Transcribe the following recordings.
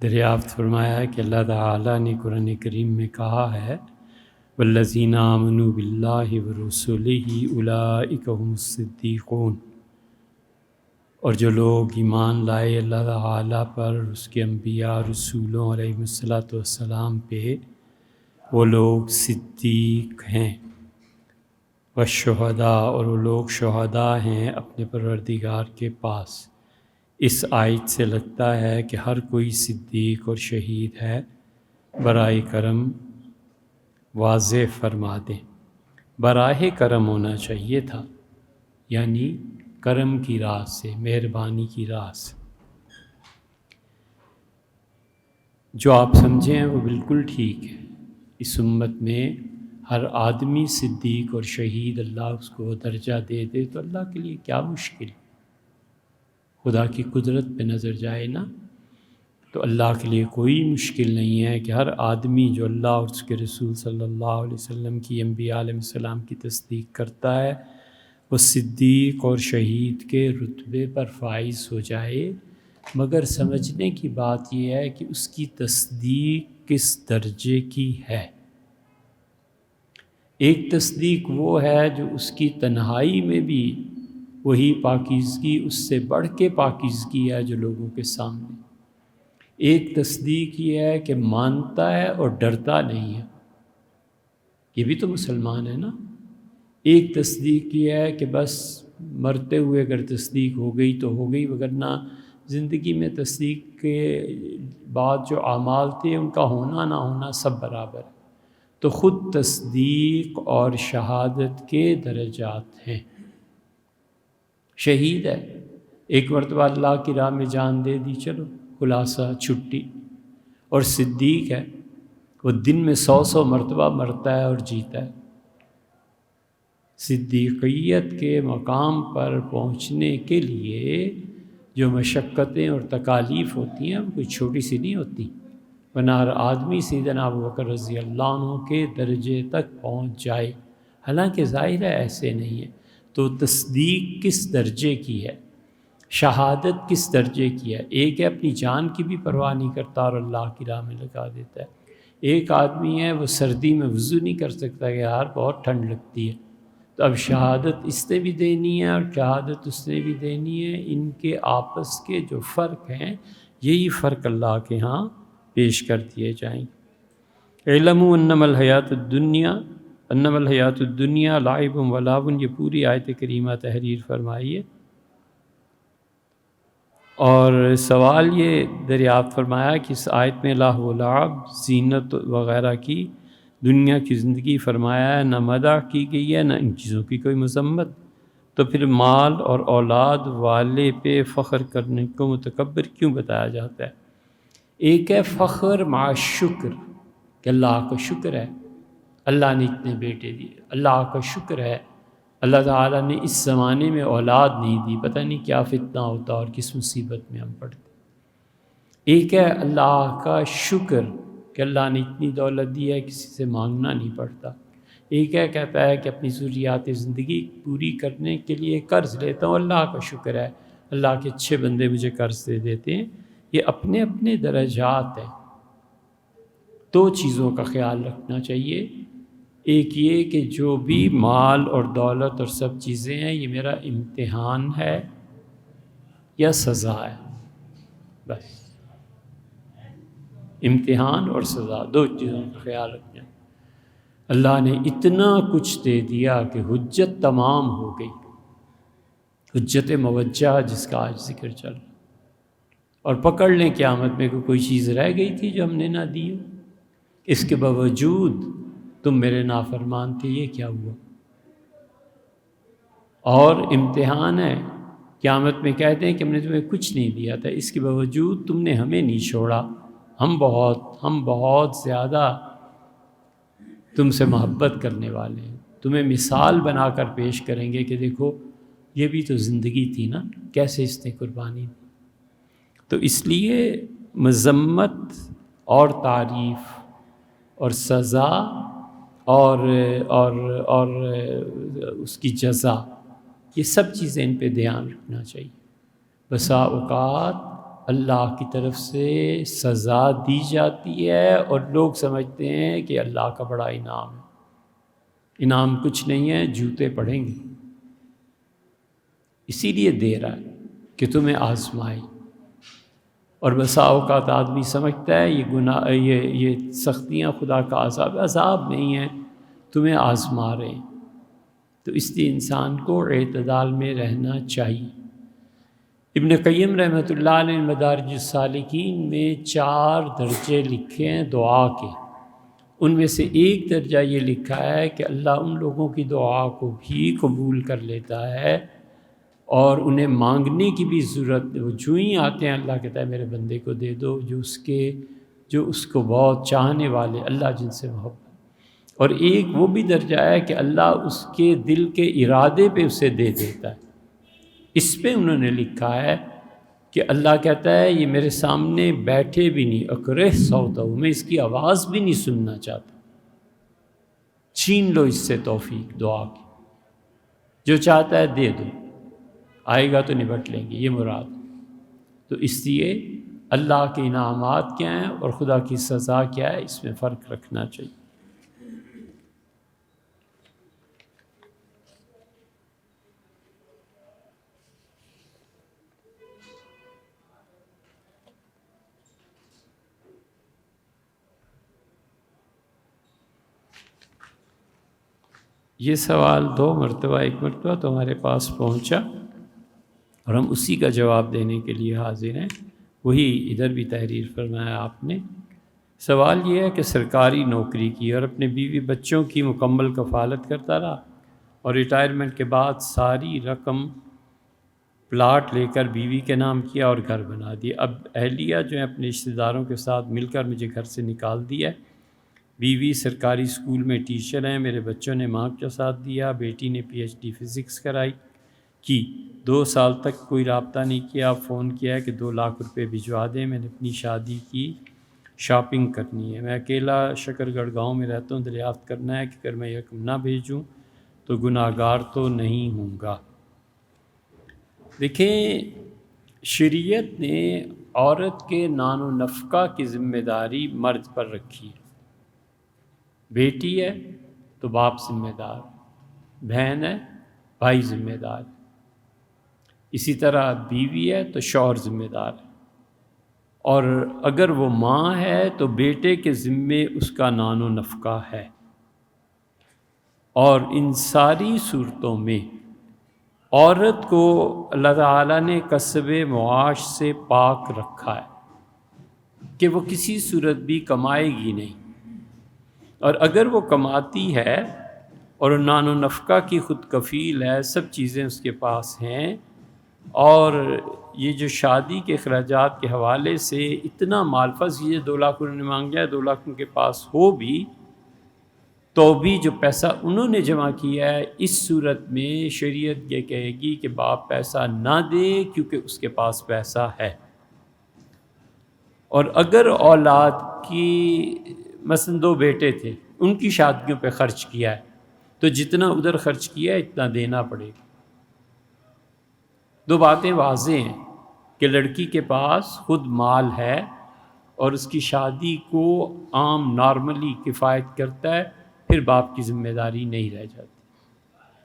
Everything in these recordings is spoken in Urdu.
دریافت فرمایا ہے کہ اللہ تعالیٰ نے قرآن کریم میں کہا ہے والذین آمنوا باللہ ورسولہ اولئک هم الصدیقون، اور جو لوگ ایمان لائے اللہ تعالیٰ پر، اس کے انبیاء رسولوں علیہ الصلاۃ والسلام پہ، وہ لوگ صدیق ہیں، والشہداء، اور وہ لوگ شہداء ہیں اپنے پروردگار کے پاس۔ اس آیت سے لگتا ہے کہ ہر کوئی صدیق اور شہید ہے، برائے کرم واضح فرما دیں۔ براہ کرم ہونا چاہیے تھا، یعنی کرم کی راہ سے، مہربانی کی راہ سے۔ جو آپ سمجھیں وہ بالکل ٹھیک ہے۔ اس امت میں ہر آدمی صدیق اور شہید اللہ اس کو درجہ دے دے تو اللہ کے لیے کیا مشکل۔ خدا کی قدرت پہ نظر جائے نا تو اللہ کے لیے کوئی مشکل نہیں ہے کہ ہر آدمی جو اللہ اور اس کے رسول صلی اللہ علیہ وسلم کی، انبیاء علیہ السلام کی تصدیق کرتا ہے، وہ صدیق اور شہید کے رتبے پر فائز ہو جائے۔ مگر سمجھنے کی بات یہ ہے کہ اس کی تصدیق کس درجے کی ہے۔ ایک تصدیق وہ ہے جو اس کی تنہائی میں بھی وہی پاکیزگی، اس سے بڑھ کے پاکیزگی ہے جو لوگوں کے سامنے۔ ایک تصدیق یہ ہے کہ مانتا ہے اور ڈرتا نہیں ہے، یہ بھی تو مسلمان ہے نا۔ ایک تصدیق یہ ہے کہ بس مرتے ہوئے اگر تصدیق ہو گئی تو ہو گئی، وگرنہ زندگی میں تصدیق کے بعد جو اعمال تھے ان کا ہونا نہ ہونا سب برابر ہے۔ تو خود تصدیق اور شہادت کے درجات ہیں۔ شہید ہے، ایک مرتبہ اللہ کی راہ میں جان دے دی، چلو خلاصہ چھٹی۔ اور صدیق ہے، وہ دن میں 100 مرتبہ مرتا ہے اور جیتا ہے۔ صدیقیت کے مقام پر پہنچنے کے لیے جو مشقتیں اور تکالیف ہوتی ہیں وہ کوئی چھوٹی سی نہیں ہوتی، ورنہ ہر آدمی سیدنا ابوبکر رضی اللہ عنہ کے درجے تک پہنچ جائے، حالانکہ ظاہر ہے ایسے نہیں ہے۔ تو تصدیق کس درجے کی ہے، شہادت کس درجے کی ہے؟ ایک ہے اپنی جان کی بھی پرواہ نہیں کرتا اور اللہ کی راہ میں لگا دیتا ہے۔ ایک آدمی ہے وہ سردی میں وضو نہیں کر سکتا کہ یار بہت ٹھنڈ لگتی ہے، تو اب شہادت اس نے بھی دینی ہے اور شہادت اس نے بھی دینی ہے۔ ان کے آپس کے جو فرق ہیں یہی فرق اللہ کے ہاں پیش کر دیے جائیں گے۔ اعلموا انما الحیات الدنیا لعب و لہو، یہ پوری آیت کریمہ تحریر فرمائیے۔ اور سوال یہ دریافت فرمایا کہ اس آیت میں لہو و لعب، زینت وغیرہ کی دنیا کی زندگی فرمایا ہے، نہ مدح کی گئی ہے نہ ان چیزوں کی کوئی مذمت، تو پھر مال اور اولاد والے پہ فخر کرنے کو متکبر کیوں بتایا جاتا ہے؟ ایک ہے فخر مع شکر کہ اللہ کا شکر ہے اللہ نے اتنے بیٹے دیے، اللہ کا شکر ہے اللہ تعالیٰ نے اس زمانے میں اولاد نہیں دی، پتہ نہیں کیا فتنہ ہوتا اور کس مصیبت میں ہم پڑتے۔ ایک ہے اللہ کا شکر کہ اللہ نے اتنی دولت دی ہے کسی سے مانگنا نہیں پڑتا۔ ایک ہے کہتا ہے کہ اپنی ضروریات زندگی پوری کرنے کے لیے قرض لیتا ہوں، اللہ کا شکر ہے اللہ کے اچھے بندے مجھے قرض دے دیتے ہیں۔ یہ اپنے اپنے درجات ہیں۔ دو چیزوں کا خیال رکھنا چاہیے، ایک یہ کہ جو بھی مال اور دولت اور سب چیزیں ہیں یہ میرا امتحان ہے یا سزا ہے، بس امتحان اور سزا، دو چیزوں کا خیال رکھنا۔ اللہ نے اتنا کچھ دے دیا کہ حجت تمام ہو گئی، حجت موجہ جس کا آج ذکر چل رہا، اور پکڑ لیں قیامت میں کہ کوئی چیز رہ گئی تھی جو ہم نے نہ دی، اس کے باوجود تم میرے نافرمان تھے، یہ کیا ہوا؟ اور امتحان ہے، قیامت میں کہتے ہیں کہ ہم نے تمہیں کچھ نہیں دیا تھا، اس کے باوجود تم نے ہمیں نہیں چھوڑا، ہم بہت زیادہ تم سے محبت کرنے والے ہیں، تمہیں مثال بنا کر پیش کریں گے کہ دیکھو یہ بھی تو زندگی تھی نا، کیسے اس نے قربانی دی۔ تو اس لیے مذمت اور تعریف اور سزا اور اس کی جزا، یہ سب چیزیں ان پہ دھیان رکھنا چاہیے۔ بسا اوقات اللہ کی طرف سے سزا دی جاتی ہے، اور لوگ سمجھتے ہیں کہ اللہ کا بڑا انعام ہے۔ انعام کچھ نہیں ہے، جوتے پڑیں گے، اسی لیے دے رہا ہے کہ تمہیں آزمائے۔ اور بسا اوقات آدمی سمجھتا ہے یہ گناہ، یہ سختیاں خدا کا عذاب، عذاب نہیں ہے، تمہیں آزما رہے ہیں۔ تو اس لیے انسان کو اعتدال میں رہنا چاہیے۔ ابن قیم رحمۃ اللہ علیہ مدارج السالکین میں 4 درجے لکھے ہیں دعا کے۔ ان میں سے ایک درجہ یہ لکھا ہے کہ اللہ ان لوگوں کی دعا کو بھی قبول کر لیتا ہے، اور انہیں مانگنے کی بھی ضرورت، وہ جو ہی آتے ہیں اللہ کہتا ہے میرے بندے کو دے دو، جو اس کو بہت چاہنے والے، اللہ جن سے محبت۔ اور ایک وہ بھی درجہ ہے کہ اللہ اس کے دل کے ارادے پہ اسے دے دیتا ہے۔ اس پہ انہوں نے لکھا ہے کہ اللہ کہتا ہے یہ میرے سامنے بیٹھے بھی نہیں، اکرہ صوتہ، میں اس کی آواز بھی نہیں سننا چاہتا، چھین لو اس سے توفیق دعا کی، جو چاہتا ہے دے دو، آئے گا تو نبٹ لیں گے، یہ مراد۔ تو اس لیے اللہ کے انعامات کیا ہیں اور خدا کی سزا کیا ہے، اس میں فرق رکھنا چاہیے۔ یہ سوال 2 مرتبہ، ایک مرتبہ تو ہمارے پاس پہنچا اور ہم اسی کا جواب دینے کے لیے حاضر ہیں، وہی ادھر بھی تحریر فرمایا آپ نے۔ سوال یہ ہے کہ سرکاری نوکری کی اور اپنے بیوی بچوں کی مکمل کفالت کرتا رہا، اور ریٹائرمنٹ کے بعد ساری رقم پلاٹ لے کر بیوی کے نام کیا اور گھر بنا دیا۔ اب اہلیہ جو ہے اپنے رشتہ داروں کے ساتھ مل کر مجھے گھر سے نکال دیا ہے۔ بیوی سرکاری اسکول میں ٹیچر ہیں، میرے بچوں نے ماں کا ساتھ دیا، بیٹی نے PhD فزکس کی 2 سال تک کوئی رابطہ نہیں کیا۔ فون کیا ہے کہ 2 لاکھ روپے بھجوا دیں، میں نے اپنی شادی کی شاپنگ کرنی ہے، میں اکیلا شکر گڑھ گاؤں میں رہتا ہوں، دریافت کرنا ہے کہ اگر میں رقم نہ بھیجوں تو گناہ گار تو نہیں ہوں گا۔ دیکھیں، شریعت نے عورت کے نان و نفقہ کی ذمہ داری مرد پر رکھی ہے۔ بیٹی ہے تو باپ ذمہ دار، بہن ہے بھائی ذمہ دار، اسی طرح بیوی ہے تو شوہر ذمہ دار ہے، اور اگر وہ ماں ہے تو بیٹے کے ذمے اس کا نان و نفقہ ہے۔ اور ان ساری صورتوں میں عورت کو اللہ تعالیٰ نے کسب معاش سے پاک رکھا ہے کہ وہ کسی صورت بھی کمائے گی نہیں، اور اگر وہ کماتی ہے اور نان و نفقہ کی خود کفیل ہے، سب چیزیں اس کے پاس ہیں، اور یہ جو شادی کے اخراجات کے حوالے سے اتنا مال، فرض یہ 2 لاکھ انہوں نے مانگ جائے، 2 لاکھ ان کے پاس ہو بھی تو بھی جو پیسہ انہوں نے جمع کیا ہے، اس صورت میں شریعت یہ کہے گی کہ باپ پیسہ نہ دے کیونکہ اس کے پاس پیسہ ہے۔ اور اگر اولاد کی مثلا 2 بیٹے تھے، ان کی شادیوں پہ خرچ کیا ہے تو جتنا ادھر خرچ کیا ہے اتنا دینا پڑے گا۔ 2 باتیں واضح ہیں کہ لڑکی کے پاس خود مال ہے اور اس کی شادی کو عام نارملی کفایت کرتا ہے، پھر باپ کی ذمہ داری نہیں رہ جاتی۔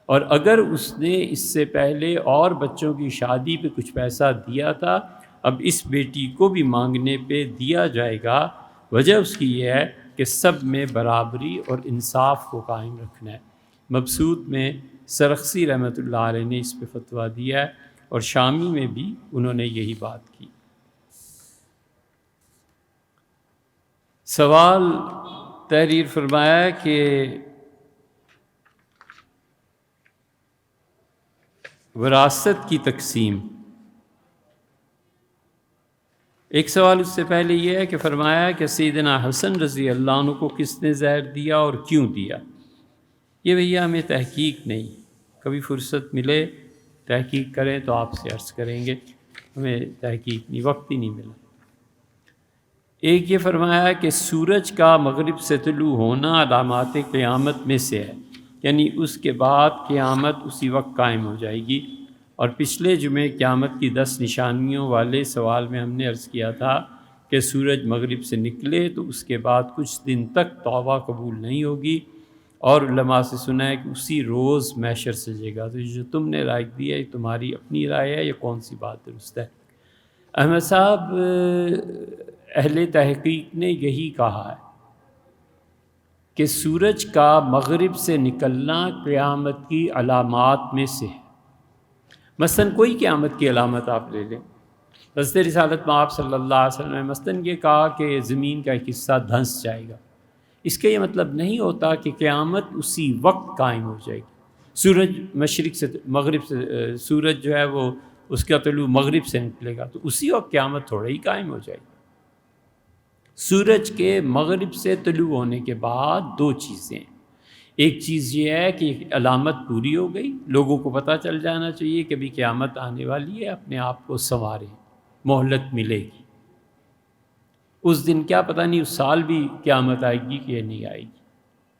اور اگر اس نے اس سے پہلے اور بچوں کی شادی پہ کچھ پیسہ دیا تھا، اب اس بیٹی کو بھی مانگنے پہ دیا جائے گا۔ وجہ اس کی یہ ہے کہ سب میں برابری اور انصاف کو قائم رکھنا ہے۔ مبسوط میں سرخسی رحمۃ اللہ علیہ نے اس پہ فتویٰ دیا ہے، اور شامی میں بھی انہوں نے یہی بات کی۔ سوال تحریر فرمایا کہ وراثت کی تقسیم، ایک سوال اس سے پہلے یہ ہے کہ فرمایا کہ سیدنا حسن رضی اللہ عنہ کو کس نے زہر دیا اور کیوں دیا؟ یہ بھیا ہمیں تحقیق نہیں، کبھی فرصت ملے تحقیق کریں تو آپ سے عرض کریں گے، ہمیں تحقیق نہیں، وقت ہی نہیں ملا۔ ایک یہ فرمایا کہ سورج کا مغرب سے طلوع ہونا علامات قیامت میں سے ہے، یعنی اس کے بعد قیامت اسی وقت قائم ہو جائے گی۔ اور پچھلے جمعے قیامت کی 10 نشانیوں والے سوال میں ہم نے عرض کیا تھا کہ سورج مغرب سے نکلے تو اس کے بعد کچھ دن تک توبہ قبول نہیں ہوگی، اور علماء سے سنا ہے کہ اسی روز محشر سجے گا۔ تو جو تم نے رائے دی ہے یہ تمہاری اپنی رائے ہے یا کون سی بات درست ہے؟ احمد صاحب، اہل تحقیق نے یہی کہا ہے کہ سورج کا مغرب سے نکلنا قیامت کی علامات میں سے ہے۔ مثلاً کوئی قیامت کی علامت آپ لے لیں، حضرت رسالت میں آپ صلی اللہ علیہ وسلم نے مثلاً یہ کہا کہ زمین کا ایک حصہ دھنس جائے گا۔ اس کا یہ مطلب نہیں ہوتا کہ قیامت اسی وقت قائم ہو جائے گی۔ سورج مشرق سے مغرب سے، سورج جو ہے وہ اس کا طلوع مغرب سے نکلے گا تو اسی وقت قیامت تھوڑا ہی قائم ہو جائے گی۔ سورج کے مغرب سے طلوع ہونے کے بعد 2 چیزیں، ایک چیز یہ ہے کہ علامت پوری ہو گئی، لوگوں کو پتہ چل جانا چاہیے کہ بھی قیامت آنے والی ہے، اپنے آپ کو سنواریں، مہلت ملے گی۔ اس دن کیا پتہ نہیں اس سال بھی قیامت آئے گی کہ نہیں آئے گی،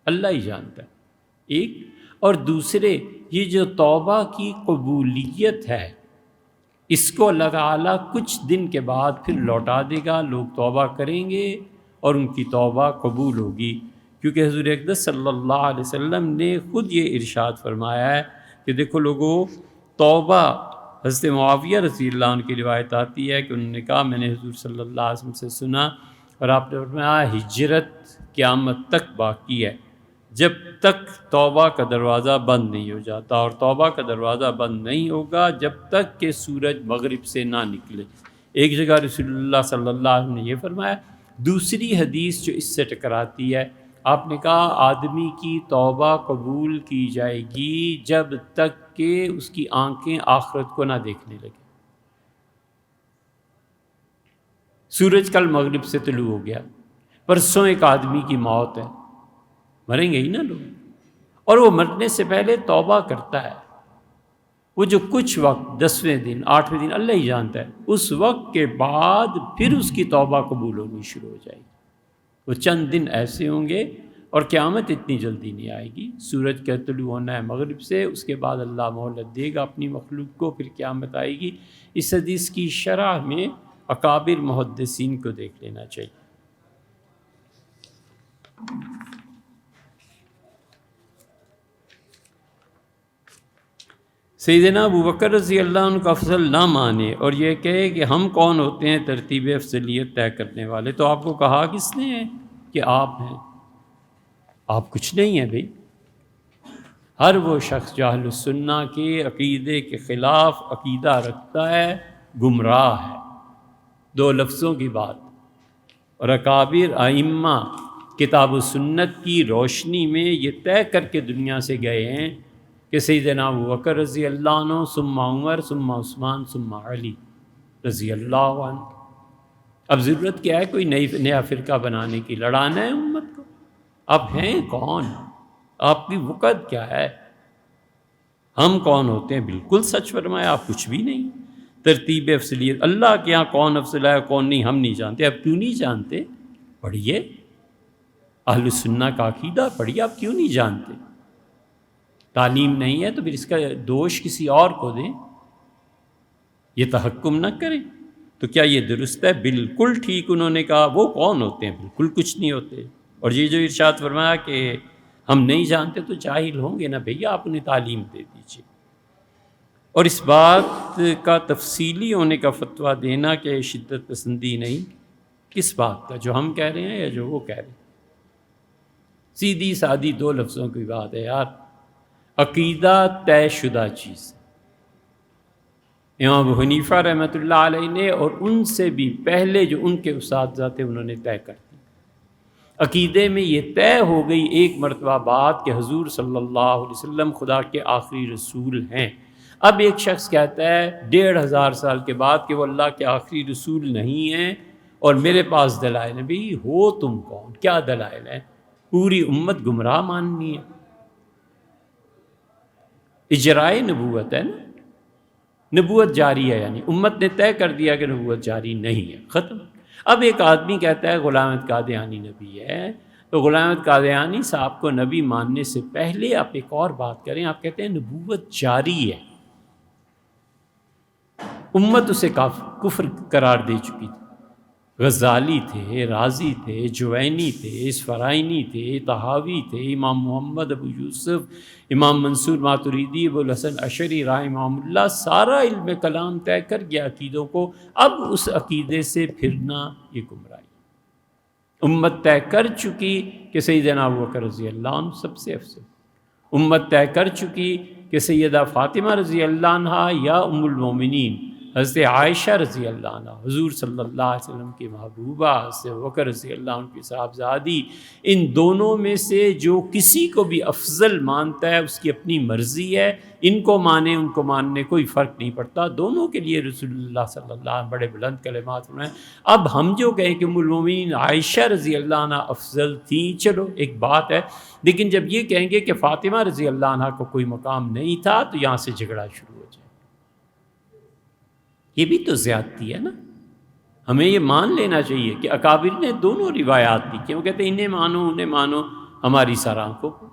اللہ ہی جانتا ہے۔ ایک اور دوسرے، یہ جو توبہ کی قبولیت ہے اس کو اللہ تعالیٰ کچھ دن کے بعد پھر لوٹا دے گا، لوگ توبہ کریں گے اور ان کی توبہ قبول ہوگی، کیونکہ حضور اقدس صلی اللہ علیہ وسلم نے خود یہ ارشاد فرمایا ہے کہ دیکھو لوگوں، توبہ، حضرت معاویہ رضی اللہ عنہ کی روایت آتی ہے کہ انہوں نے کہا میں نے حضور صلی اللہ علیہ وسلم سے سنا اور آپ نے فرمایا ہجرت قیامت تک باقی ہے جب تک توبہ کا دروازہ بند نہیں ہو جاتا، اور توبہ کا دروازہ بند نہیں ہوگا جب تک کہ سورج مغرب سے نہ نکلے۔ ایک جگہ رسول اللہ صلی اللہ علیہ وسلم نے یہ فرمایا، دوسری حدیث جو اس سے ٹکراتی ہے، آپ نے کہا آدمی کی توبہ قبول کی جائے گی جب تک کہ اس کی آنکھیں آخرت کو نہ دیکھنے لگیں۔ سورج کل مغرب سے طلوع ہو گیا، پرسوں ایک آدمی کی موت ہے، مریں گے ہی نا لوگ، اور وہ مرنے سے پہلے توبہ کرتا ہے، وہ جو کچھ وقت 10ویں دن 8ویں دن اللہ ہی جانتا ہے، اس وقت کے بعد پھر اس کی توبہ قبول ہونی شروع ہو جائے گی۔ وہ چند دن ایسے ہوں گے، اور قیامت اتنی جلدی نہیں آئے گی۔ سورج کا طلوع ہونا ہے مغرب سے، اس کے بعد اللہ مہلت دے گا اپنی مخلوق کو، پھر قیامت آئے گی۔ اس حدیث کی شرح میں اکابر محدثین کو دیکھ لینا چاہیے۔ سیدنا ابو بکر رضی اللہ عنہ کا افضل نہ مانے اور یہ کہے کہ ہم کون ہوتے ہیں ترتیب افضلیت طے کرنے والے، تو آپ کو کہا کس نے ہے کہ آپ ہیں؟ آپ کچھ نہیں ہیں بھائی۔ ہر وہ شخص جو اہل السنہ کے عقیدے کے خلاف عقیدہ رکھتا ہے گمراہ ہے، 2 لفظوں کی بات۔ اور اکابر ائمہ کتاب و سنت کی روشنی میں یہ طے کر کے دنیا سے گئے ہیں کہ سیدنا ابو بکر رضی اللہ عنہ، ثم عمر، ثم عثمان، ثم علی رضی اللہ عنہ۔ اب ضرورت کیا ہے کوئی نیا فرقہ بنانے کی؟ لڑانا ہے امت کو؟ آپ ہیں کون؟ آپ کی وقت کیا ہے؟ ہم کون ہوتے ہیں؟ بالکل سچ فرمایا، آپ کچھ بھی نہیں۔ ترتیب افضلیت، اللہ کے یہاں کون افضل ہے کون نہیں ہم نہیں جانتے۔ اب کیوں نہیں جانتے؟ پڑھیے اہل السنہ کا عقیدہ پڑھیے، آپ کیوں نہیں جانتے؟ تعلیم نہیں ہے تو پھر اس کا دوش کسی اور کو دیں، یہ تحکم نہ کریں۔ تو کیا یہ درست ہے؟ بالکل ٹھیک انہوں نے کہا۔ وہ کون ہوتے ہیں؟ بالکل کچھ نہیں ہوتے۔ اور یہ جو ارشاد فرمایا کہ ہم نہیں جانتے تو جاہل ہوں گے نا بھیا، آپ انہیں تعلیم دے دیجیے۔ اور اس بات کا تفصیلی ہونے کا فتویٰ دینا کہ شدت پسندی نہیں، کس بات کا؟ جو ہم کہہ رہے ہیں یا جو وہ کہہ رہے ہیں؟ سیدھی سادی 2 لفظوں کی بات ہے یار، عقیدہ طے شدہ چیز۔ امام ابو حنیفہ رحمۃ اللہ علیہ نے اور ان سے بھی پہلے جو ان کے اساتذہ تھے انہوں نے طے کر دی۔ عقیدے میں یہ طے ہو گئی ایک مرتبہ بات کہ حضور صلی اللہ علیہ وسلم خدا کے آخری رسول ہیں۔ اب ایک شخص کہتا ہے 1500 سال کے بعد کہ وہ اللہ کے آخری رسول نہیں ہیں اور میرے پاس دلائل ہیں۔ بھئی ہو تم کون؟ کیا دلائل ہیں؟ پوری امت گمراہ ماننی ہے؟ اجرائے نبوت ہے نا، نبوت جاری ہے، یعنی امت نے طے کر دیا کہ نبوت جاری نہیں ہے، ختم۔ اب ایک آدمی کہتا ہے غلام احمد قادیانی نبی ہے، تو غلام احمد قادیانی صاحب کو نبی ماننے سے پہلے آپ ایک اور بات کریں، آپ کہتے ہیں نبوت جاری ہے۔ امت اسے کفر قرار دے چکی تھی۔ غزالی تھے، رازی تھے، جوینی تھے، اسفرائینی تھے، طحاوی تھے، امام محمد ابو یوسف، امام منصور ماتریدی، ابو الحسن اشعری رحمہ اللہ، سارا علم کلام طے کر گیا عقیدوں کو، اب اس عقیدے سے پھرنا یہ گمراہی۔ امت طے کر چکی کہ سیدنا ابوبکر رضی اللہ عنہ سب سے افضل، امت طے کر چکی کہ سیدہ فاطمہ رضی اللہ عنہ یا ام المومنین حضرت عائشہ رضی اللہ عنہ، حضور صلی اللہ علیہ وسلم کی محبوبہ حضرت ابوبکر رضی اللہ عنہ کی صاحبزادی، ان دونوں میں سے جو کسی کو بھی افضل مانتا ہے اس کی اپنی مرضی ہے، ان کو مانے ان کو ماننے کوئی فرق نہیں پڑتا، دونوں کے لیے رسول اللہ صلی اللہ علیہ وسلم بڑے بلند کلمات فرمائے۔ اب ہم جو کہیں کہ ام المومنین عائشہ رضی اللہ عنہ افضل تھیں، چلو ایک بات ہے، لیکن جب یہ کہیں گے کہ فاطمہ رضی اللہ عنہ کو کوئی مقام نہیں تھا تو یہاں سے جھگڑا شروع ہو جائے، یہ بھی تو زیادتی ہے نا۔ ہمیں یہ مان لینا چاہیے کہ اکابر نے دونوں روایات دی کہ وہ کہتے ہیں انہیں مانو انہیں مانو، ہماری سر آنکھوں کو۔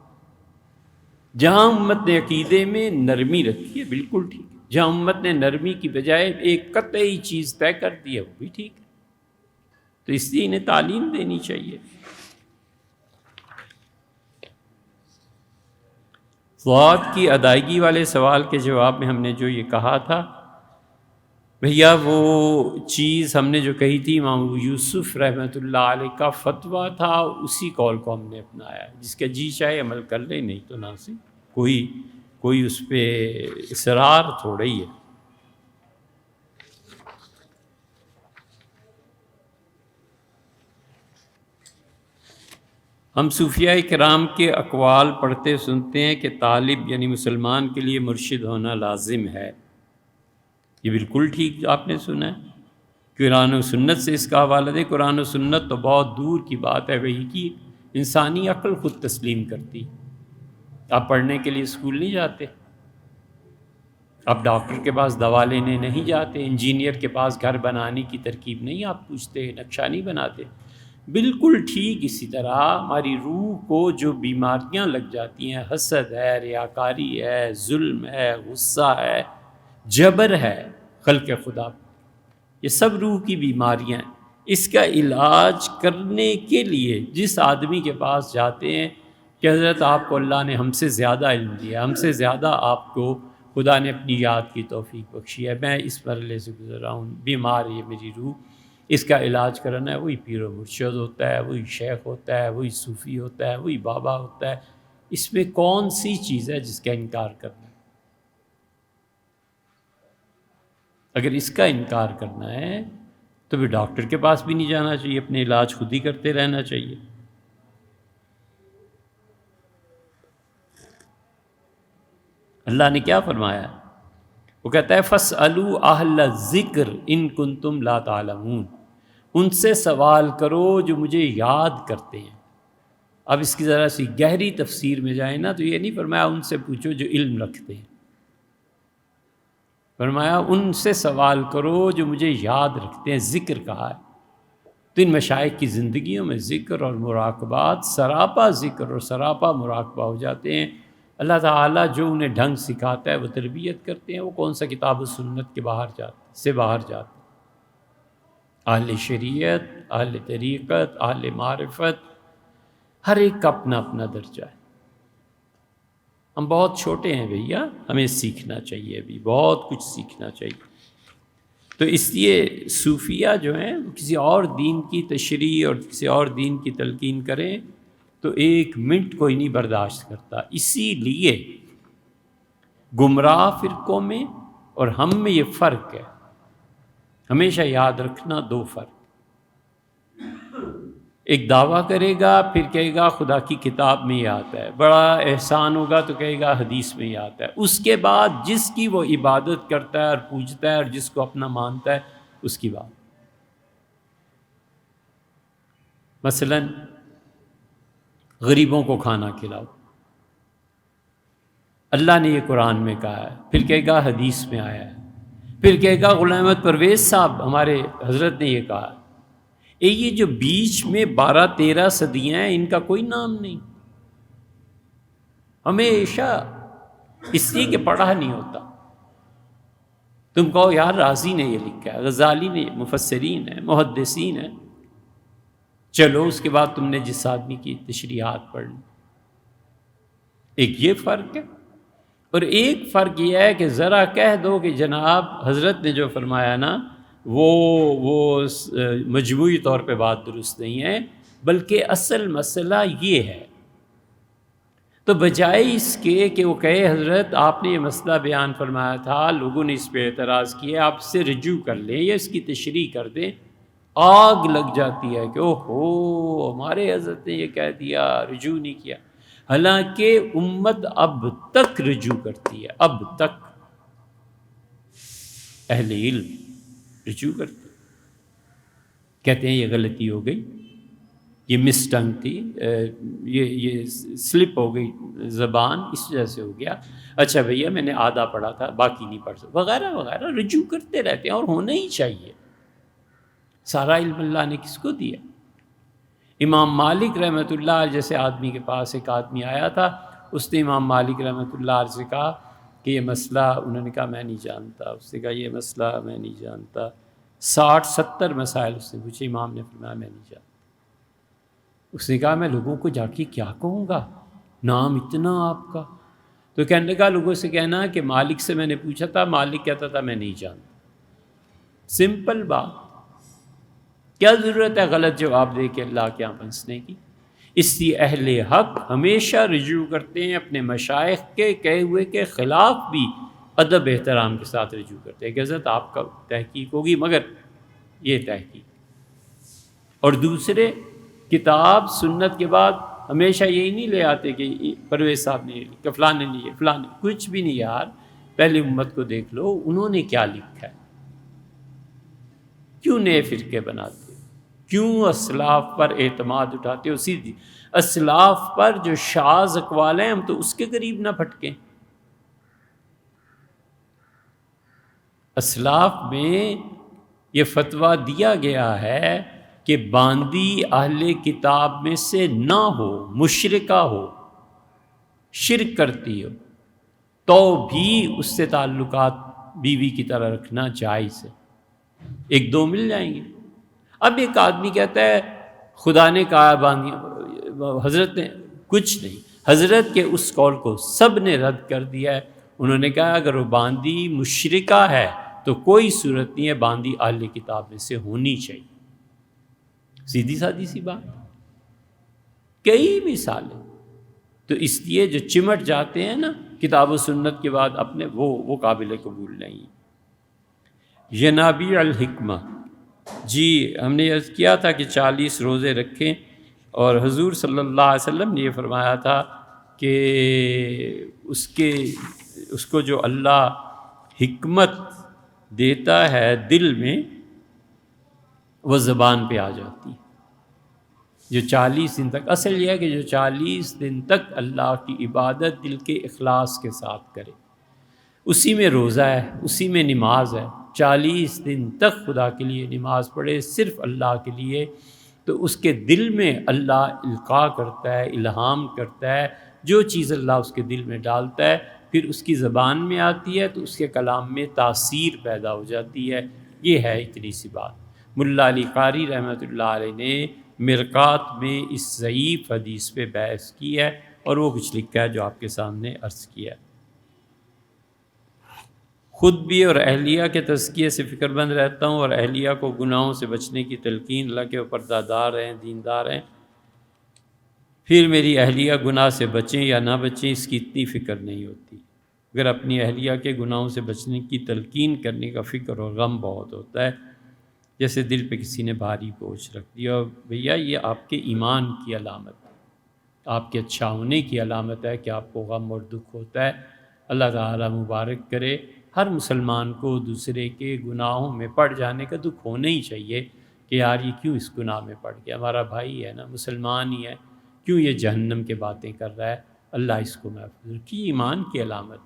جہاں امت نے عقیدے میں نرمی رکھی ہے بالکل ٹھیک ہے، جہاں امت نے نرمی کی بجائے ایک قطعی چیز طے کر دی ہے وہ بھی ٹھیک ہے، تو اس لیے انہیں تعلیم دینی چاہیے۔ فواد کی ادائیگی والے سوال کے جواب میں ہم نے جو یہ کہا تھا، بھیا وہ چیز ہم نے جو کہی تھی امام ابو یوسف رحمۃ اللہ علیہ کا فتویٰ تھا، اسی قول کو ہم نے اپنایا ہے، جس کا جی چاہے عمل کر لے، نہیں تو نہ سی، کوئی اس پہ اصرار تھوڑا ہی ہے۔ ہم صوفیاء کرام کے اقوال پڑھتے سنتے ہیں کہ طالب یعنی مسلمان کے لیے مرشد ہونا لازم ہے، یہ بالکل ٹھیک آپ نے سنا ہے، قرآن و سنت سے اس کا حوالہ دے۔ قرآن و سنت تو بہت دور کی بات ہے، وہی کی انسانی عقل خود تسلیم کرتی۔ آپ پڑھنے کے لیے اسکول نہیں جاتے، آپ ڈاکٹر کے پاس دوا لینے نہیں جاتے، انجینئر کے پاس گھر بنانے کی ترکیب نہیں آپ پوچھتے، نقشہ نہیں بناتے۔ بالکل ٹھیک اسی طرح ہماری روح کو جو بیماریاں لگ جاتی ہیں، حسد ہے، ریاکاری ہے، ظلم ہے، غصہ ہے، جبر ہے خلق خدا، یہ سب روح کی بیماریاں ہیں۔ اس کا علاج کرنے کے لیے جس آدمی کے پاس جاتے ہیں کہ حضرت آپ کو اللہ نے ہم سے زیادہ علم دیا، ہم سے زیادہ آپ کو خدا نے اپنی یاد کی توفیق بخشی ہے، میں اس مرحلے سے گزر رہا ہوں، بیمار ہے میری روح، اس کا علاج کرنا ہے، وہی پیر و مرشد ہوتا ہے، وہی شیخ ہوتا ہے، وہی صوفی ہوتا ہے، وہی بابا ہوتا ہے۔ اس میں کون سی چیز ہے جس کا انکار کرنا ہے؟ اگر اس کا انکار کرنا ہے تو پھر ڈاکٹر کے پاس بھی نہیں جانا چاہیے، اپنے علاج خود ہی کرتے رہنا چاہیے۔ اللہ نے کیا فرمایا؟ وہ کہتا ہے فَاسْأَلُوا أَهْلَ الذِّكْرِ إِن كُنتُمْ لَا تَعْلَمُونَ، ان سے سوال کرو جو مجھے یاد کرتے ہیں۔ اب اس کی ذرا سی گہری تفسیر میں جائیں نا تو یہ نہیں فرمایا ان سے پوچھو جو علم رکھتے ہیں، فرمایا ان سے سوال کرو جو مجھے یاد رکھتے ہیں، ذکر کہا ہے۔ تو ان مشائخ کی زندگیوں میں ذکر اور مراقبات سراپا ذکر اور سراپا مراقبہ ہو جاتے ہیں۔ اللہ تعالیٰ جو انہیں ڈھنگ سکھاتا ہے وہ تربیت کرتے ہیں، وہ کون سا کتاب و سنت کے باہر جاتے ہیں۔ اہل شریعت، اہل طریقت، اہل معرفت، ہر ایک کا اپنا اپنا درجہ ہے۔ ہم بہت چھوٹے ہیں بھیا، ہمیں سیکھنا چاہیے، ابھی بہت کچھ سیکھنا چاہیے۔ تو اس لیے صوفیہ جو ہیں کسی اور دین کی تشریح اور کسی اور دین کی تلقین کریں تو ایک منٹ کوئی نہیں برداشت کرتا۔ اسی لیے گمراہ فرقوں میں اور ہم میں یہ فرق ہے، ہمیشہ یاد رکھنا، دو فرق۔ ایک دعویٰ کرے گا پھر کہے گا خدا کی کتاب میں یہ آتا ہے، بڑا احسان ہوگا تو کہے گا حدیث میں یہ آتا ہے، اس کے بعد جس کی وہ عبادت کرتا ہے اور پوجتا ہے اور جس کو اپنا مانتا ہے اس کی بات۔ مثلا غریبوں کو کھانا کھلاؤ، اللہ نے یہ قرآن میں کہا ہے، پھر کہے گا حدیث میں آیا ہے، پھر کہے گا غلام احمد پرویز صاحب ہمارے حضرت نے یہ کہا۔ یہ جو بیچ میں 12-13 صدیاں ہیں ان کا کوئی نام نہیں، ہمیشہ اس لیے کہ پڑھا نہیں ہوتا۔ تم کہو یار رازی نے یہ لکھا ہے، غزالی نے، مفسرین ہیں، محدثین ہیں، چلو اس کے بعد تم نے جس آدمی کی تشریحات پڑھ لی۔ ایک یہ فرق ہے، اور ایک فرق یہ ہے کہ ذرا کہہ دو کہ جناب حضرت نے جو فرمایا نا وہ مجموعی طور پہ بات درست نہیں ہے، بلکہ اصل مسئلہ یہ ہے، تو بجائے اس کے کہ وہ کہے حضرت آپ نے یہ مسئلہ بیان فرمایا تھا، لوگوں نے اس پہ اعتراض کیا، آپ اس سے رجوع کر لیں یا اس کی تشریح کر دیں، آگ لگ جاتی ہے کہ اوہو ہمارے حضرت نے یہ کہہ دیا، رجوع نہیں کیا۔ حالانکہ امت اب تک رجوع کرتی ہے، اب تک اہل علم رجوع کرتے، کہتے ہیں یہ غلطی ہو گئی، یہ مسٹنگ تھی، یہ سلپ ہو گئی زبان، اس وجہ سے ہو گیا، اچھا بھیا میں نے آدھا پڑھا تھا باقی نہیں پڑھ سکتا، وغیرہ وغیرہ، رجوع کرتے رہتے ہیں، اور ہونا ہی چاہیے۔ سارا علم اللہ نے کس کو دیا؟ امام مالک رحمۃ اللہ جیسے آدمی کے پاس ایک آدمی آیا تھا، اس نے امام مالک رحمۃ اللہ سے کہا کہ یہ مسئلہ، انہوں نے کہا میں نہیں جانتا، اس نے کہا یہ مسئلہ میں نہیں جانتا، 60-70 مسائل اس نے پوچھے، امام نے فرمایا میں نہیں جانتا۔ اس نے کہا میں لوگوں کو جا کے کیا کہوں گا، نام اتنا آپ کا، تو کہنے لگا لوگوں سے کہنا کہ مالک سے میں نے پوچھا تھا، مالک کہتا تھا میں نہیں جانتا۔ سمپل بات، کیا ضرورت ہے غلط جواب دے کے اللہ کے یہاں پہنچنے کی؟ اس لیے اہل حق ہمیشہ رجوع کرتے ہیں اپنے مشائخ کے کہے ہوئے کے خلاف بھی ادب احترام کے ساتھ رجوع کرتے ہیں کہ حضرت آپ کا تحقیق ہوگی مگر یہ تحقیق، اور دوسرے کتاب سنت کے بعد ہمیشہ یہی نہیں لے آتے کہ پرویز صاحب نے کہ فلاں نے نہیں، فلاں نے، کچھ بھی نہیں یار، پہلے امت کو دیکھ لو انہوں نے کیا لکھا ہے، کیوں نئے فرقے بناتے، کیوں اسلاف پر اعتماد اٹھاتے ہو؟ سیدھی اسلاف پر جو شاذ اقوال ہیں ہم تو اس کے قریب نہ پھٹکیں۔ اسلاف میں یہ فتویٰ دیا گیا ہے کہ باندی اہل کتاب میں سے نہ ہو، مشرکہ ہو، شرک کرتی ہو، تو بھی اس سے تعلقات بیوی کی طرح رکھنا جائز ہے، ایک دو مل جائیں گے۔ اب ایک آدمی کہتا ہے خدا نے کہا باندھی، حضرت نے کچھ نہیں، حضرت کے اس قول کو سب نے رد کر دیا ہے، انہوں نے کہا اگر وہ باندھی مشرکہ ہے تو کوئی صورت نہیں ہے، باندھی اہل کتاب میں سے ہونی چاہیے، سیدھی سادی سی بات، کئی مثالیں۔ تو اس لیے جو چمٹ جاتے ہیں نا کتاب و سنت کے بعد اپنے، وہ قابل قبول نہیں۔ ینابیع الحکمہ، جی ہم نے عرض کیا تھا کہ 40 روزے رکھیں، اور حضور صلی اللہ علیہ وسلم نے یہ فرمایا تھا کہ اس کو جو اللہ حکمت دیتا ہے دل میں، وہ زبان پہ آ جاتی ہے۔ جو 40 دن تک، اصل یہ ہے کہ جو 40 دن تک اللہ کی عبادت دل کے اخلاص کے ساتھ کرے، اسی میں روزہ ہے، اسی میں نماز ہے، 40 دن تک خدا کے لیے نماز پڑھے، صرف اللہ کے لیے، تو اس کے دل میں اللہ القاء کرتا ہے، الہام کرتا ہے، جو چیز اللہ اس کے دل میں ڈالتا ہے پھر اس کی زبان میں آتی ہے تو اس کے کلام میں تاثیر پیدا ہو جاتی ہے۔ یہ ہے اتنی سی بات۔ ملا علی قاری رحمۃ اللہ علیہ نے مرقات میں اس ضعیف حدیث پہ بحث کی ہے، اور وہ کچھ لکھا ہے جو آپ کے سامنے عرض کیا ہے۔ خود بھی اور اہلیہ کے تزکیے سے فکر مند رہتا ہوں، اور اہلیہ کو گناہوں سے بچنے کی تلقین، اللہ کے پردہ دار ہیں، دیندار ہیں، پھر میری اہلیہ گناہ سے بچیں یا نہ بچیں اس کی اتنی فکر نہیں ہوتی۔ اگر اپنی اہلیہ کے گناہوں سے بچنے کی تلقین کرنے کا فکر اور غم بہت ہوتا ہے، جیسے دل پہ کسی نے بھاری بوجھ رکھ دیا، اور بھیا یہ آپ کے ایمان کی علامت ہے، آپ کے اچھا ہونے کی علامت ہے کہ آپ کو غم اور دکھ ہوتا ہے۔ اللہ تعالیٰ مبارک کرے، ہر مسلمان کو دوسرے کے گناہوں میں پڑ جانے کا دکھ ہونا ہی چاہیے کہ یار یہ کیوں اس گناہ میں پڑ گیا، ہمارا بھائی ہے نا، مسلمان ہی ہے، کیوں یہ جہنم کے باتیں کر رہا ہے، اللہ اس کو محفوظ رکھے، ایمان کی علامت۔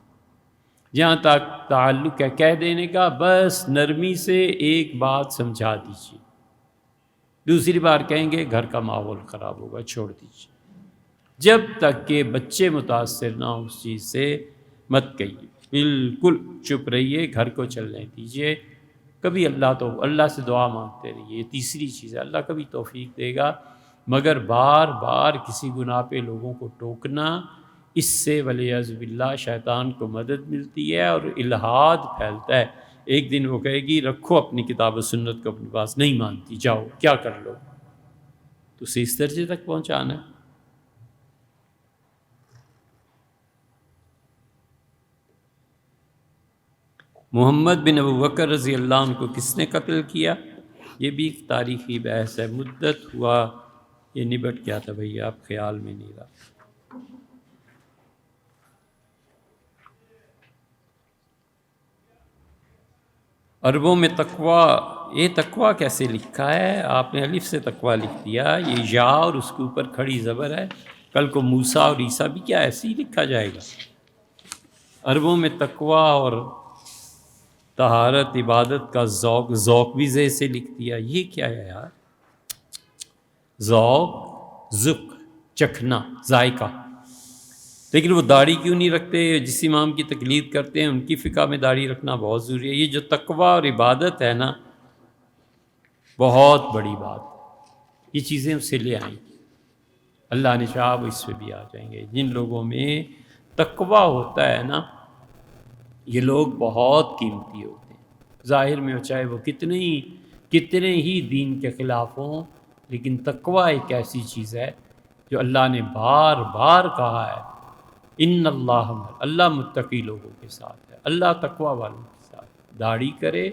جہاں تک تعلق ہے کہہ دینے کا، بس نرمی سے ایک بات سمجھا دیجیے، دوسری بار کہیں گے گھر کا ماحول خراب ہوگا، چھوڑ دیجیے، جب تک کہ بچے متاثر نہ ہو اس چیز سے مت کہیے۔ بالکل چپ رہیے، گھر کو چلنے دیجیے. کبھی اللہ سے دعا مانگتے رہیے. یہ تیسری چیز ہے، اللہ کبھی توفیق دے گا، مگر بار بار کسی گناہ پہ لوگوں کو ٹوکنا، اس سے والعیاذ باللہ شیطان کو مدد ملتی ہے اور الحاد پھیلتا ہے. ایک دن وہ کہے گی رکھو اپنی کتاب و سنت کو اپنے پاس، نہیں مانتی، جاؤ کیا کر لو. تو اسے اس درجے تک پہنچانا ہے. محمد بن ابو بکر رضی اللہ عنہ کو کس نے قتل کیا؟ یہ بھی ایک تاریخی بحث ہے. مدت ہوا یہ نبٹ گیا تھا بھئی، آپ خیال میں نہیں رہا. عربوں میں تقوی، یہ تقوی کیسے لکھا ہے؟ آپ نے الف سے تقوی لکھ دیا، یہ یا اور اس کے اوپر کھڑی زبر ہے. کل کو موسیٰ اور عیسیٰ بھی کیا ایسے ہی لکھا جائے گا؟ عربوں میں تقوی اور طہارت عبادت کا ذوق بھی زے سے لکھ دیا. یہ کیا ہے یار؟ ذوق چکھنا، ذائقہ. لیکن وہ داڑھی کیوں نہیں رکھتے؟ جس امام کی تقلید کرتے ہیں ان کی فقہ میں داڑھی رکھنا بہت ضروری ہے. یہ جو تقوی اور عبادت ہے نا، بہت بڑی بات. یہ چیزیں اس سے لے آئیں. اللہ نے چاہا وہ اس پہ بھی آ جائیں گے. جن لوگوں میں تقوی ہوتا ہے نا، یہ لوگ بہت قیمتی ہوتے ہیں. ظاہر میں چاہے وہ کتنے ہی دین کے خلاف ہوں، لیکن تقوی ایک ایسی چیز ہے جو اللہ نے بار بار کہا ہے ان اللہ متقی لوگوں کے ساتھ ہے، اللہ تقوی والوں کے ساتھ. داڑھی کرے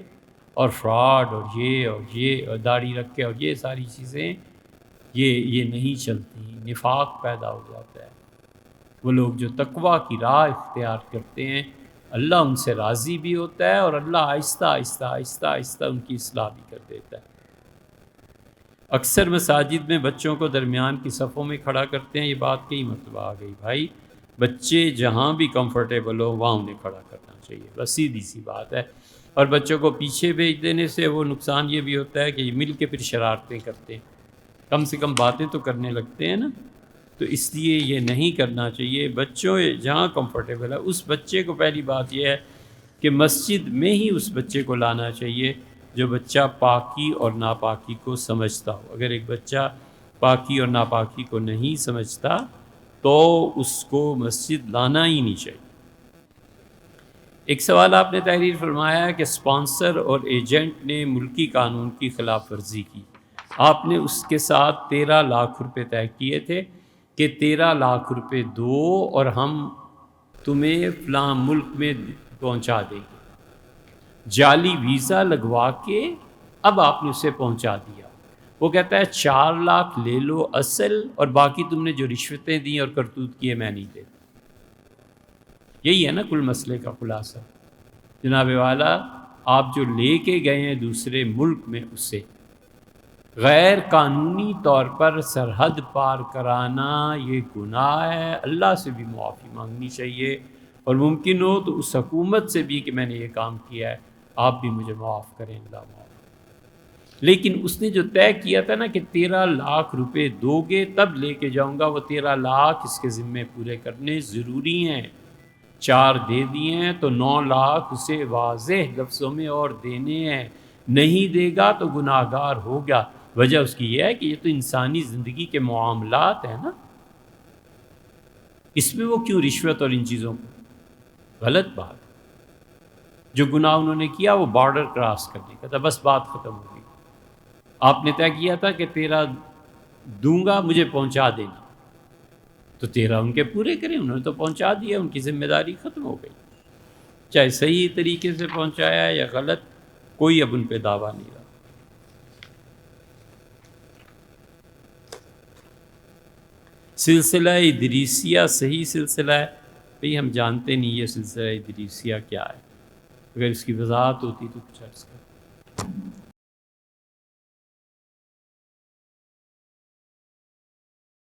اور فراڈ اور یہ اور داڑھی رکھے اور یہ ساری چیزیں یہ نہیں چلتی. نفاق پیدا ہو جاتا ہے. وہ لوگ جو تقوی کی راہ اختیار کرتے ہیں، اللہ ان سے راضی بھی ہوتا ہے اور اللہ آہستہ آہستہ آہستہ آہستہ ان کی اصلاح بھی کر دیتا ہے. اکثر مساجد میں بچوں کو درمیان کی صفوں میں کھڑا کرتے ہیں. یہ بات کئی مرتبہ آ گئی بھائی، بچے جہاں بھی کمفرٹیبل ہو وہاں انہیں کھڑا کرنا چاہیے، بس سیدھی سی بات ہے. اور بچوں کو پیچھے بھیج دینے سے وہ نقصان یہ بھی ہوتا ہے کہ یہ مل کے پھر شرارتیں کرتے ہیں. کم سے کم باتیں تو کرنے لگتے ہیں نا. تو اس لیے یہ نہیں کرنا چاہیے. بچوں جہاں کمفرٹیبل ہے اس بچے کو، پہلی بات یہ ہے کہ مسجد میں ہی اس بچے کو لانا چاہیے جو بچہ پاکی اور ناپاکی کو سمجھتا ہو. اگر ایک بچہ پاکی اور ناپاکی کو نہیں سمجھتا تو اس کو مسجد لانا ہی نہیں چاہیے. ایک سوال آپ نے تحریر فرمایا کہ اسپانسر اور ایجنٹ نے ملکی قانون کی خلاف ورزی کی. آپ نے اس کے ساتھ 13 لاکھ روپے طے کیے تھے کہ 13 لاکھ روپے دو اور ہم تمہیں فلاں ملک میں پہنچا دیں گے. جعلی ویزا لگوا کے اب آپ نے اسے پہنچا دیا. وہ کہتا ہے 4 لاکھ لے لو اصل، اور باقی تم نے جو رشوتیں دیں اور کرتوت کیے میں نہیں دیتا. یہی ہے نا کل مسئلے کا خلاصہ. جناب والا، آپ جو لے کے گئے ہیں دوسرے ملک میں، اسے غیر قانونی طور پر سرحد پار کرانا یہ گناہ ہے. اللہ سے بھی معافی مانگنی چاہیے، اور ممکن ہو تو اس حکومت سے بھی کہ میں نے یہ کام کیا ہے، آپ بھی مجھے معاف کریں، اللہ معاف. لیکن اس نے جو طے کیا تھا نا کہ 13 لاکھ روپے دو گے تب لے کے جاؤں گا، وہ 13 لاکھ اس کے ذمے پورے کرنے ضروری ہیں. 4 دے دیے ہیں تو 9 لاکھ اسے واضح لفظوں میں اور دینے ہیں. نہیں دے گا تو گناہ گار ہوگا. وجہ اس کی یہ ہے کہ یہ تو انسانی زندگی کے معاملات ہیں نا، اس میں وہ کیوں رشوت اور ان چیزوں کو؟ غلط بات. جو گناہ انہوں نے کیا وہ بارڈر کراس کرنے کا تھا، بس بات ختم ہو گئی. آپ نے طے کیا تھا کہ 13 دوں گا، مجھے پہنچا دینا، تو 13 ان کے پورے کریں. انہوں نے تو پہنچا دیا، ان کی ذمہ داری ختم ہو گئی. چاہے صحیح طریقے سے پہنچایا یا غلط، کوئی اب ان پہ دعویٰ نہیں رہا. سلسلہ ادریسیہ صحیح سلسلہ ہے؟ بھئی ہم جانتے نہیں یہ سلسلہ ادریسیہ کیا ہے. اگر اس کی وضاحت ہوتی تو کچھ عرض کر.